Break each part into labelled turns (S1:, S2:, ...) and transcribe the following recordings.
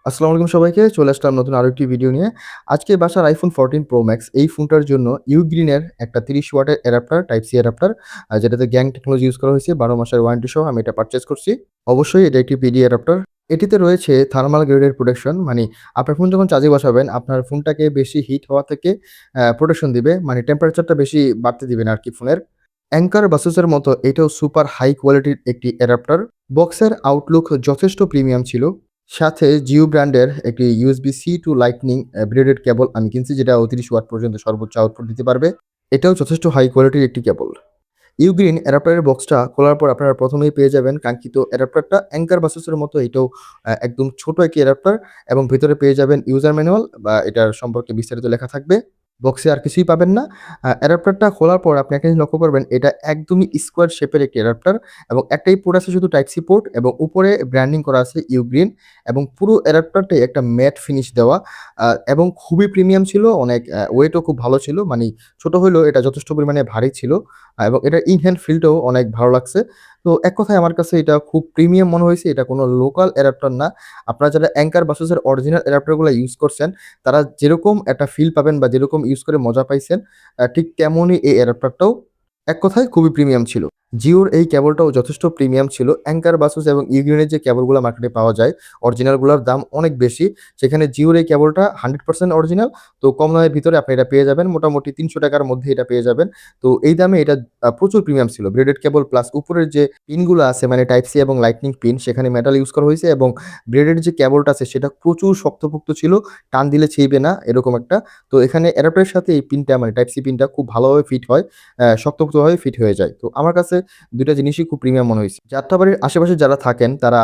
S1: আসসালামু আলাইকুম সবাইকে। চলে আসলাম নতুন আরো একটি ভিডিও নিয়ে। আজকে বাসার iPhone 14 Pro Max এই ফোনটার জন্য Ugreen এর একটা 30 ওয়াটের অ্যাডাপ্টার, টাইপ সি অ্যাডাপ্টার যেটাতে গ্যাং টেকনোলজি ইউজ করা হয়েছে। 12 মাসের ওয়ারেন্টি সহ আমি এটা পারচেজ করছি। অবশ্যই এটা একটি PD অ্যাডাপ্টার। এটিতে রয়েছে থার্মাল গ্রেডের প্রোটেকশন। মানে আপনার ফোন যখন চার্জে বসাবেন, আপনার ফোনটাকে বেশি হিট হওয়া থেকে প্রোটেকশন দিবে। মানে টেম্পারেচারটা বেশি বাড়তে দিবে না আরকি ফোনের। অ্যাঙ্কার বাসুসের মতো এটাও সুপার হাই কোয়ালিটির একটি অ্যাডাপ্টার। বক্সের আউটলুক যথেষ্ট প্রিমিয়াম ছিল। সাথে জিও ব্র্যান্ডের একটি USB-C টু লাইটনিং ব্লেডেড কেবল আমি কিনছি, যেটা ৩৯ ওয়াট পর্যন্ত সর্বোচ্চ আউটপুট দিতে পারবে। এটাও যথেষ্ট হাই কোয়ালিটির একটি কেবল। ইউগ্রিন অ্যাডাপ্টারের বক্সটা খোলার পর আপনারা প্রথমেই পেয়ে যাবেন কাঙ্ক্ষিত অ্যাডাপ্টারটা। অ্যাঙ্কার বাসুসের মতো এটাও একদম ছোট একটি অ্যাডাপ্টার এবং ভেতরে পেয়ে যাবেন ইউজার ম্যানুয়াল বা এটার সম্পর্কে বিস্তারিত লেখা থাকবে। বক্সে আর কিছুই পাবেন না। অ্যাডাপ্টারটা খোলার পর আপনি একটা জিনিস লক্ষ্য করবেন, এটা একদমই স্কোয়ার শেপের একটি অ্যাডাপ্টার এবং একটাই পোর্ট আছে শুধু টাইপ সি পোর্ট, এবং উপরে ব্র্যান্ডিং করা আছে ইউগ্রিন, এবং পুরো অ্যাডাপ্টারটাই একটা ম্যাট ফিনিশ দেওয়া এবং খুবই প্রিমিয়াম ছিল। অনেক ওয়েটও খুব ভালো ছিল। মানে ছোট হইলেও এটা যথেষ্ট পরিমাণে ভারী ছিল। এবং এটার ইন হ্যান্ড ফিলটাও অনেক ভালো লাগছে। তো এক কথায় আমার কাছে এটা খুব প্রিমিয়াম মনে হয়েছে। এটা কোনো লোকাল অ্যাডাপ্টার না। আপনারা যারা অ্যাঙ্কার বাসুসের অরিজিনাল অ্যাডাপ্টারগুলো ইউজ করছেন, তারা যেরকম একটা ফিল পাবেন বা যেরকম ইউজ করে মজা পাইছেন, ঠিক তেমনই এই অ্যাডাপ্টারটাও এক কথায় খুবই প্রিমিয়াম ছিল। জিওর এই কেবলটাও যথেষ্ট প্রিমিয়াম ছিল। অ্যাঙ্কার বাসুস এবং ইউগ্রিনের যে কেবলগুলো মার্কেটে পাওয়া যায়, অরিজিনালগুলোর দাম অনেক বেশি। সেখানে জিওর এই কেবলটা 100% অরিজিনাল। তো কম দামের ভিতরে আপনি এটা পেয়ে যাবেন। মোটামুটি ৳৩০০ র মধ্যে এটা পেয়ে যাবেন। তো এই দামে এটা প্রচুর প্রিমিয়াম ছিল। ব্লেডেড কেবল প্লাস উপরের যে পিনগুলো আছে, মানে টাইপ সি এবং লাইটনিং পিন, সেখানে মেটাল ইউজ করা হয়েছে এবং ব্লেডের যে কেবলটা আছে সেটা প্রচুর শক্তপোক্ত ছিল। টান দিলে ছিঁড়বে না এরকম একটা। তো এখানে অ্যাডাপ্টারের সাথে এই পিনটা, মানে টাইপ সি পিনটা খুব ভালোভাবে ফিট হয়। শক্তপোক্তভাবে ফিট হয়ে যায়। তো আমার কাছে ২ টা জিনিসই খুব প্রিমিয়াম মনে হইছে। যাত্রাবাড়ির আশেপাশে যারা থাকেন তারা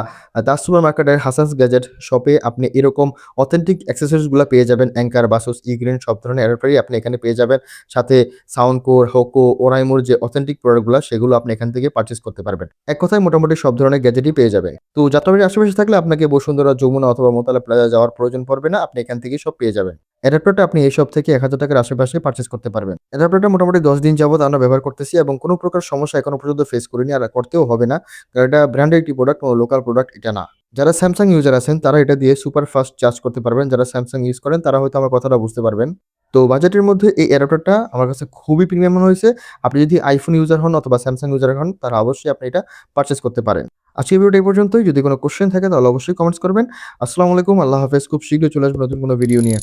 S1: দাস সুপার মার্কেটের হাসানস গ্যাজেট শপে আপনি এরকম অথেন্টিক অ্যাক্সেসরিজ গুলা পেয়ে যাবেন। অ্যাঙ্কার, বাসুস, ইগ্রিন সব ধরনের অ্যাডাপ্টারই আপনি এখানে পেয়ে যাবেন। সাথে সাউন্ডকোর, হোকো, ওরাইমোর যে অথেন্টিক প্রোডাক্ট গুলা, সেগুলো আপনি এখান থেকে পারচেজ করতে পারবেন। এক কথায় মোটামুটি সব ধরনের গ্যাজেটই পেয়ে যাবেন। তো যাত্রাবাড়ির আশেপাশে থাকলে আপনাকে বসুন্ধরা, যমুনা অথবা মোতালা প্লাজা যাওয়ার প্রয়োজন পড়বে না। আপনি এখান থেকেই সব পেয়ে যাবেন। অ্যাডাপ্টারটা আপনি এই শপ থেকে ৳১,০০০ র আশেপাশে পারচেজ করতে পারবেন। অ্যাডাপ্টারটা মোটামুটি ১০ দিন যাবৎ আমরা ব্যবহার করতেছি এবং কোনো প্রকার সমস্যা এখনো পর্যন্ত ফেস করিনি, আর করতেও হবে না। কারণ এটা ব্র্যান্ডেড একটি প্রোডাক্ট, কোনো লোকাল প্রোডাক্ট এটা না। যারা Samsung ইউজার আছেন তারা এটা দিয়ে সুপার ফাস্ট চার্জ করতে পারবেন। যারা Samsung ইউজ করেন তারা হয়তো আমার কথাটা বুঝতে পারবেন। তো বাজেটের মধ্যে এই অ্যাডাপ্টারটা আমার কাছে খুবই প্রিমিয়াম মনে হয়েছে। আপনি যদি iPhone ইউজার হন অথবা Samsung ইউজার হন, তারা অবশ্যই আপনি এটা পারচেজ করতে পারেন। আজকের ভিডিওটা এই পর্যন্তই। যদি কোনো কোয়েশ্চেন থাকে তাহলে অবশ্যই কমেন্টস করবেন। আসসালামু আলাইকুম, আল্লাহ হাফেজ। খুব শীঘ্রই চলে আসবো নতুন কোনো ভিডিও নিয়ে।